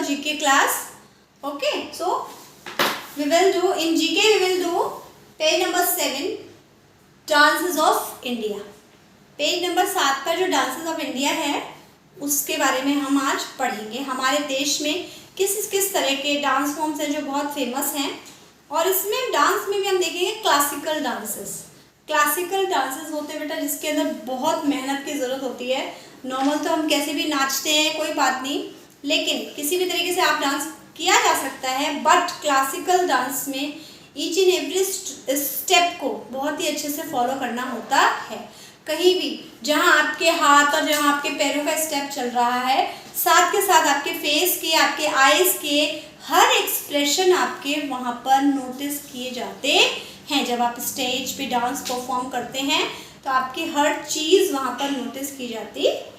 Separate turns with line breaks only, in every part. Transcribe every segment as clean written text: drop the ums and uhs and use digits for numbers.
GK class. Okay, so we will do in GK, we will do page number 7, dances of India. Page number 7 पर जो dances of India है उसके बारे में हम आज पढ़ेंगे। हमारे देश में किस किस तरह के डांस फॉर्म्स हैं जो बहुत फेमस हैं, और इसमें डांस में भी हम देखेंगे क्लासिकल डांसेस। क्लासिकल डांसेस होते हैं बेटा जिसके अंदर बहुत मेहनत की ज़रूरत होती है। नॉर्मल तो हम कैसे भी नाचते हैं, कोई बात नहीं, लेकिन किसी भी तरीके से आप डांस किया जा सकता है, बट क्लासिकल डांस में ईच एंड एवरी स्टेप को बहुत ही अच्छे से फॉलो करना होता है। कहीं भी जहां आपके हाथ और जहां आपके पैरों का स्टेप चल रहा है, साथ के साथ आपके फेस के, आपके आईज के हर एक्सप्रेशन आपके वहां पर नोटिस किए जाते हैं। जब आप स्टेज पे डांस परफॉर्म करते हैं तो आपकी हर चीज़ वहां पर नोटिस की जाती है।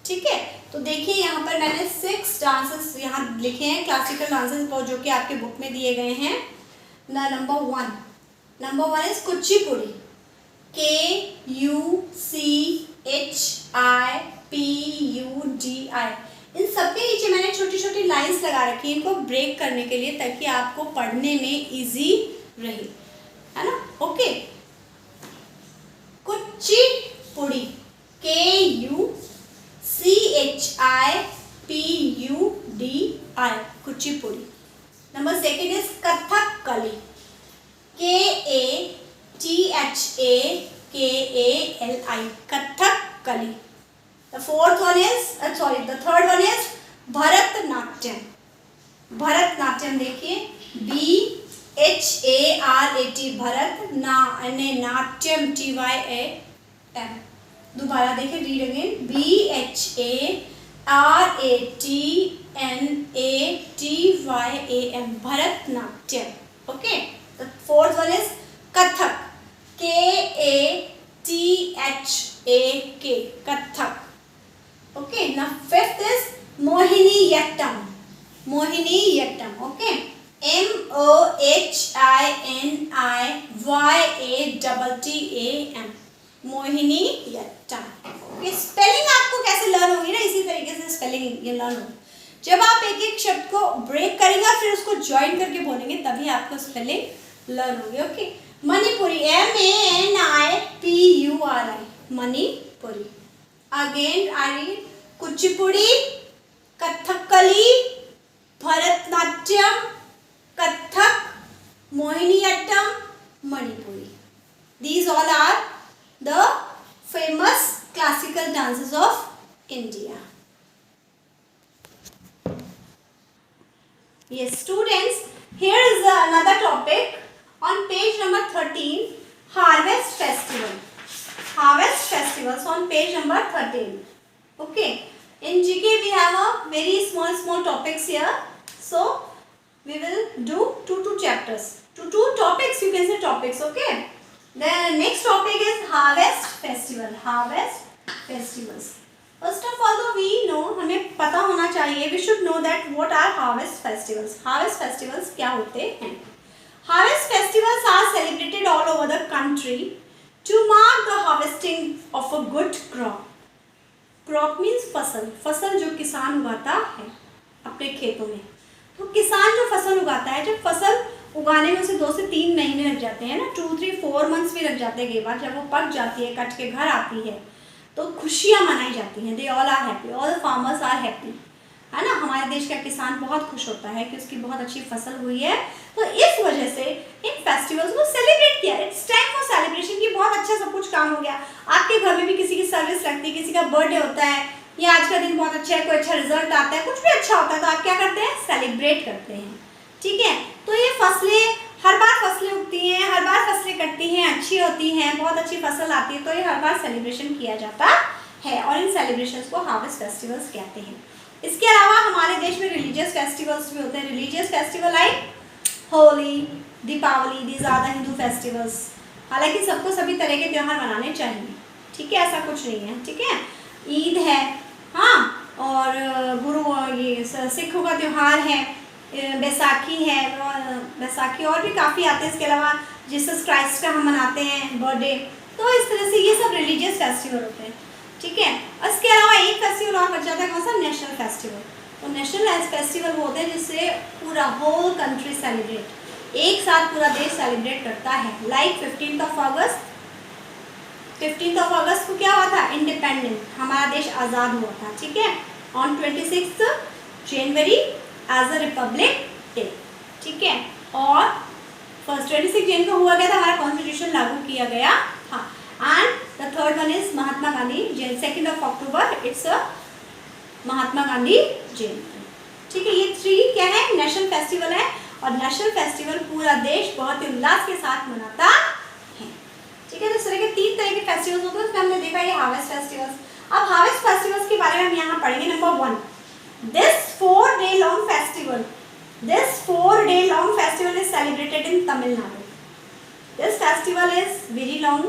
ठीक है, तो देखिए यहाँ पर मैंने 6 डांसेस यहाँ लिखे हैं, क्लासिकल डांसेस, जो कि आपके बुक में दिए गए हैं। Number one is Kuchipudi, KUCHIPUDI। इन सबके नीचे मैंने छोटी छोटी लाइंस लगा रखी है इनको ब्रेक करने के लिए, ताकि आपको पढ़ने में इजी रहे, है ना। Okay, Kuchipudi, KUCHIPUDI, Kuchipudi. Number second is Kathakali, KATHAKALI, Kathakali. The third one is Bharatanatyam. Bharatanatyam देखिए, BHARAT, भरत नाट्यम TYAM। दोबारा देखिए, read again, BHARATNATYAM, Bharatanatyam. Okay, the fourth one is Kathak, KATHAK, Kathak. Okay, now fifth is Mohiniyattam, Mohiniyattam, okay, MOHINIYATTAM, Mohiniyattam। okay, spelling आपको कैसे learn होगी ना, इसी तरीके से स्पेलिंग ये लर्न होगी। जब आप एक एक शब्द को ब्रेक करेंगे फिर उसको ज्वाइन करके बोलेंगे, तभी आपको स्पेलिंग लर्न होगी। Okay, Manipuri, MANIPURI, Manipuri. Again I read Kuchipudi, Kathakali, Bharatanatyam, Kathak, Mohiniyattam, Manipuri. These all are the famous classical dances of India. Yes students, here is another topic on page number 13, harvest festival. Harvest festivals on page number 13. Okay, in GK we have a very small topics here, so we will do two chapters, two topics, you can say topics. Okay, the next topic is harvest festival, harvest festivals. First of all, we know, हमें पता होना चाहिए, we should know that what are harvest festivals. Harvest festivals क्या होते हैं? Harvest festivals are celebrated all over the country to mark the harvesting of a good crop. Crop means फसल, फसल जो किसान उगाता है अपने खेतों में। तो किसान जो फसल उगाता है, जब फसल उगाने में उसे 2 से 3 महीने लग जाते हैं ना, 2, 3, 4 months भी लग जाते हैं कई बार। जब वो पक जाती है, कट के घर आती है, तो खुशियाँ मनाई जाती हैं। They all are happy, all the farmers are happy, है ना। हमारे देश का किसान बहुत खुश होता है कि उसकी बहुत अच्छी फसल हुई है, तो इस वजह से इन फेस्टिवल्स को सेलिब्रेट किया। इट्स टाइम फॉर सेलिब्रेशन की, बहुत अच्छा सब कुछ काम हो गया। आपके घर में भी किसी की सर्विस लगती है, किसी का बर्थडे होता है, या आज का दिन बहुत अच्छा है, कोई अच्छा रिजल्ट आता है, कुछ भी अच्छा होता है, तो आप क्या करते हैं? सेलिब्रेट करते हैं। ठीक है, तो ये फसलें, हर बार फसलें उगती हैं, हर बार फसलें कटती हैं, अच्छी होती हैं, बहुत अच्छी फसल आती है, तो ये हर बार सेलिब्रेशन किया जाता है, और इन सेलिब्रेशंस को हार्वेस्ट फेस्टिवल्स कहते हैं। इसके अलावा हमारे देश में रिलीजियस फेस्टिवल्स भी होते हैं। Religious festival like Holi, Deepavali, these are the Hindu festivals. हालांकि सबको सभी तरह के त्यौहार मनाने चाहिए, ठीक है, ऐसा कुछ नहीं है। ठीक है, ईद है, हाँ, और ये सिखों का त्यौहार है, बैसाखी है, बैसाखी और भी काफ़ी आते हैं। इसके अलावा जीसस क्राइस्ट का हम मनाते हैं बर्थडे। तो इस तरह से ये सब रिलीजियस फेस्टिवल होते हैं। ठीक है, इसके अलावा एक फेस्टिवल और बच जाता है, कौन सा? National festival. तो नेशनल फेस्टिवल होते हैं जिससे पूरा होल कंट्री सेलिब्रेट, एक साथ पूरा देश सेलिब्रेट करता है। लाइक 15 अगस्त, 15 अगस्त को क्या हुआ था? इंडिपेंडेंट, हमारा देश आज़ाद हुआ था, ठीक है। On 26 January as a republic day, ठीक है। और फर्स्ट 26 जनवरी को हुआ गया था, हमारा कॉन्स्टिट्यूशन लागू किया गया था। And the third one is Mahatma Gandhi, 2 अक्टूबर, इट्स महात्मा गांधी जयंती, ठीक है। ये 3 क्या है? नेशनल फेस्टिवल है, और नेशनल फेस्टिवल पूरा देश बहुत ही उल्लास के साथ मनाता है, ठीक है। तो इस तरह के 3 तरह के फेस्टिवल्स होते हैं, उसमें हमने देखा ये हार्वेस्ट फेस्टिवल्स। अब हार्वेस्ट फेस्टिवल्स के बारे में हम यहाँ पढ़ेंगे। Number 1, this 4-day long festival, this 4-day long festival is celebrated in Tamil Nadu. This festival is very long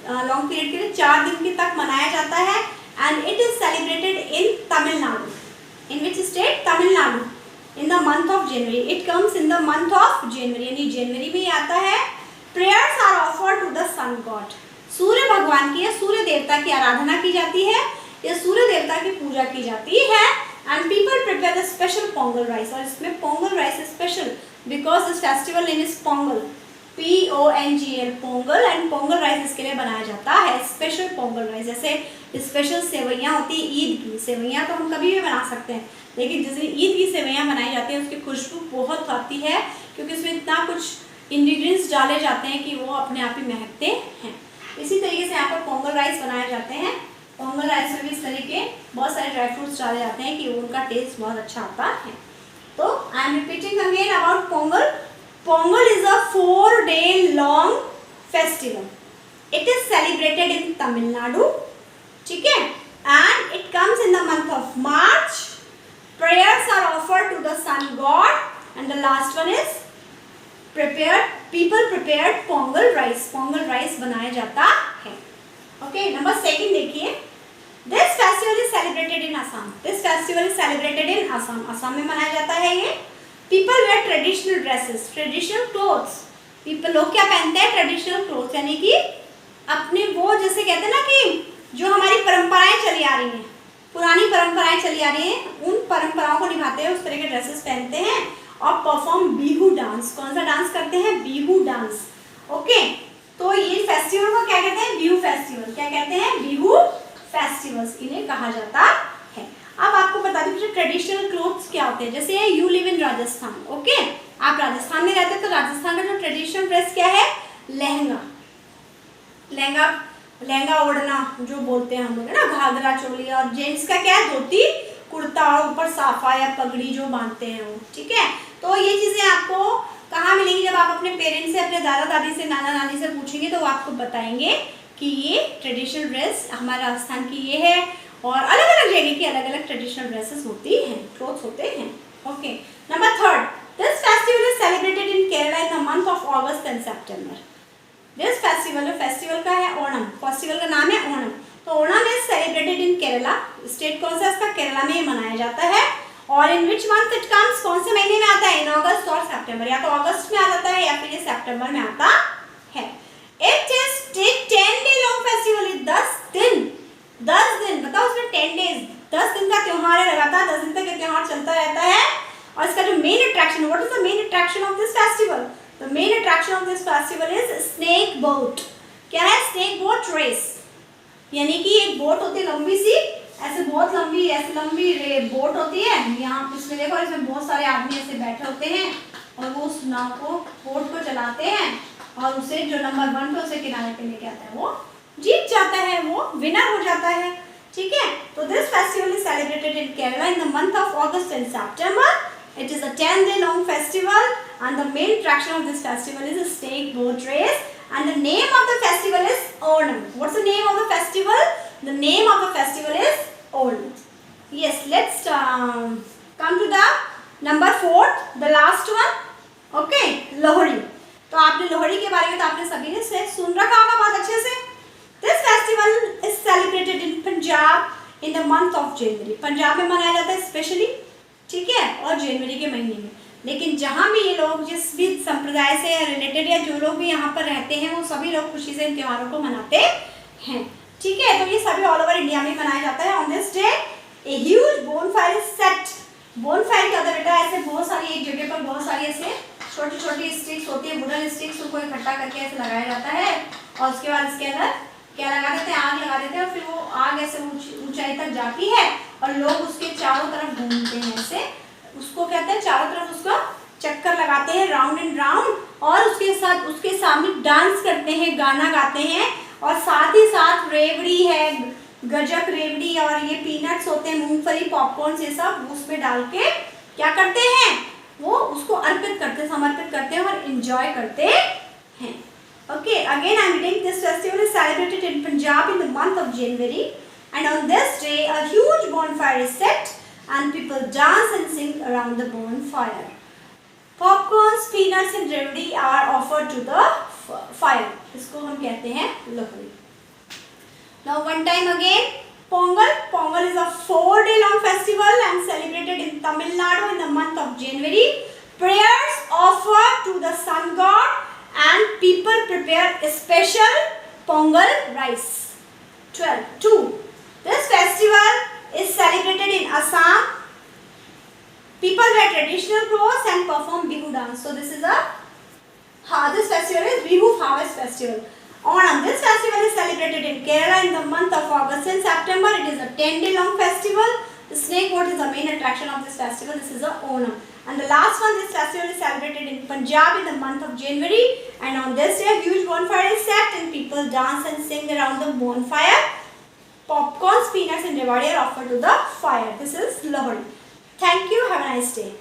period के लिए 4 दिन के तक मनाया जाता है, and it is celebrated in Tamil Nadu. In which state? Tamil Nadu. In the month of January. It comes in the month of January. यानी जनवरी में ही आता है। Prayers are offered to the sun god. सूर्य भगवान की या सूर्य देवता की आराधना की जाती है, या सूर्य देवता की पूजा की जाती है। And people prepare the special pongal rice. और इसमें pongal rice is special because this festival name is pongal. PONGL, Pongal, and Pongal rice इसके लिए बनाया जाता है, स्पेशल पोंगल राइस। जैसे स्पेशल सेवइयाँ होती है ईद की, सेवइयाँ तो हम कभी भी बना सकते हैं, लेकिन जैसे ईद की सेवइयाँ बनाई जाती हैं उसकी खुशबू बहुत आती है, क्योंकि उसमें इतना कुछ इंग्रेडिएंट्स डाले जाते हैं कि वो अपने आप ही महकते हैं। इसी तरीके से यहाँ पर पोंगल राइस बनाए जाते हैं। पोंगल राइस में भी इस तरीके बहुत सारे ड्राई फ्रूट्स डाले जाते हैं कि उनका टेस्ट बहुत अच्छा आता है। तो I am repeating again about Pongal. Pongal is a 4-day long festival. It is celebrated in Tamil Nadu, ठीक है, and it comes in the month of March. Prayers are offered to the sun god, and the last one is people prepared pongal rice. Pongal rice बनाया जाता है। Okay, number 2 देखिए। This festival is celebrated in Assam. This festival is celebrated in Assam. Assam में मनाया जाता है ये। People wear traditional dresses, traditional clothes. People लोग क्या पहनते हैं? Traditional clothes, यानी कि अपने वो जैसे कहते हैं ना कि जो हमारी परंपराएं चली आ रही हैं, पुरानी परंपराएं चली आ रही हैं, उन परंपराओं को निभाते हैं, उस तरह के ड्रेसेस पहनते हैं और परफॉर्म बिहू डांस। कौन सा डांस करते हैं? बिहू डांस। ओके, तो ये फेस्टिवल को क्या कहते हैं? बिहू फेस्टिवल। क्या कहते हैं? बिहू फेस्टिवल्स इन्हें कहा जाता है। अब आपको बता दूं ट्रेडिशनल क्लोथ्स क्या होते हैं। जैसे you live in Rajasthan, okay, आप राजस्थान में रहते हैं, तो राजस्थान का जो ट्रेडिशनल ड्रेस क्या है? लहंगा। लहंगा लहंगा ओढ़ना जो बोलते हैं हम लोग, है ना, घाघरा चोली। और जेंट्स का क्या है? धोती कुर्ता और ऊपर साफा या पगड़ी जो बांधते हैं वो, ठीक है। तो ये चीजें आपको कहाँ मिलेंगी? जब आप अपने पेरेंट्स से, अपने दादा दादी से, नाना नानी से पूछेंगे तो वो आपको बताएंगे कि ये ट्रेडिशनल ड्रेस हमारे राजस्थान की ये है, और अलग अलग जगह की अलग अलग ट्रेडिशनल ड्रेसेस होती हैं, क्लोथ्स होते हैं। Okay, number 3, this festival is celebrated in Kerala in the month of August and September. This festival का है ओणम। फेस्टिवल का नाम है ओणम। तो Onam is celebrated in Kerala. State कौन सा इसका? केरला में मनाया जाता है। और इन विच मंथ इट कम्स? कौन से महीने में आता है? इन अगस्त और सितंबर। या तो अगस्त में आ जाता है या फिर ये सितंबर में आता है। It is 10-day long festival। 10 दिन बताओ, उसमें 10 days, 10 दिन का त्योहार है, लगातार 10 दिन तक ये त्योहार चलता रहता है। और इसका जो main attraction, what is the main attraction of this festival? The main attraction of this festival is snake boat. क्या है? स्नेक बोट रेस, यानी कि एक बोट होती है लंबी सी, ऐसे बहुत लंबी, ऐसे लंबी बोट होती है। यहाँ इसमें देखो, इसमें बहुत सारे आदमी ऐसे बैठे होते हैं और वो उस नाव को, बोट को चलाते हैं, और उसे जो नंबर 1 पे उसे किनारे पे लेके आता है वो जीत जाता है, वो विनर हो जाता है, ठीक है। तो this festival is celebrated in Kerala in the month of August and September. It is a 10-day long festival and the main attraction of this festival is a snake boat race and the name of the festival is Onam. What's the name of the festival? The name of the festival is Onam. Yes, let's come to the number 4, the last one. Okay, Lohri. तो आपने लोहड़ी के बारे में तो आपने सभी ने सुन रखा होगा बहुत अच्छे से। This festival is celebrated in Punjab in the month of January. Punjab में मनाया जाता है स्पेशली, ठीक है, और जनवरी के महीने में। लेकिन जहाँ भी ये लोग जिस भी संप्रदाय से रिलेटेड या जो लोग भी यहाँ पर रहते हैं, वो सभी लोग खुशी से इन त्योहारों को मनाते हैं, ठीक है। तो ये सभी ऑल ओवर इंडिया में मनाया जाता है। On this day a huge bonfire is set bonfire क्या होता है बेटा, ऐसे बहुत सारी एक जगह पर बहुत सारी ऐसे छोटी छोटी स्टिक्स होती है, वुडन स्टिक्स, उनको इकट्ठा करके ऐसे लगाया जाता है और उसके बाद इसके अंदर क्या लगा देते हैं, आग लगा देते हैं और फिर वो आग ऐसे ऊंचाई तक जाती है और लोग उसके चारों तरफ घूमते हैं ऐसे, उसको कहते हैं चारों तरफ उसका चक्कर लगाते हैं राउंड एंड राउंड, और उसके साथ उसके सामने डांस करते हैं, गाना गाते हैं, और साथ ही साथ रेवड़ी है, गजक रेवड़ी और ये पीनट्स होते हैं, मूंगफली, पॉपकॉर्न, ये सब उसमें डाल के क्या करते हैं, वो उसको अर्पित करते हैं, समर्पित करते हैं और एंजॉय करते हैं. Okay, again I am reading, this festival is celebrated in Punjab in the month of January, and on this day a huge bonfire is set and people dance and sing around the bonfire. Popcorns, peanuts and रेवड़ी are offered to the fire. इसको हम कहते हैं Lohri. Now one time again, Pongal. Pongal is a 4-day long festival and celebrated in Tamil Nadu in the month of January. Prayers offered to the sun god and people prepare a special Pongal rice. 2. This festival is celebrated in Assam. People wear traditional clothes and perform Bihu dance. So this festival is Bihu harvest festival. Onam. This festival is celebrated in Kerala in the month of August and September. It is a 10-day long festival. The snake boat is the main attraction of this festival. This is a Onam. And the last one, this festival is celebrated in Punjab in the month of January. And on this day, a huge bonfire is set and people dance and sing around the bonfire. Popcorns, peanuts and rewadi are offered to the fire. This is Lohri. Thank you. Have a nice day.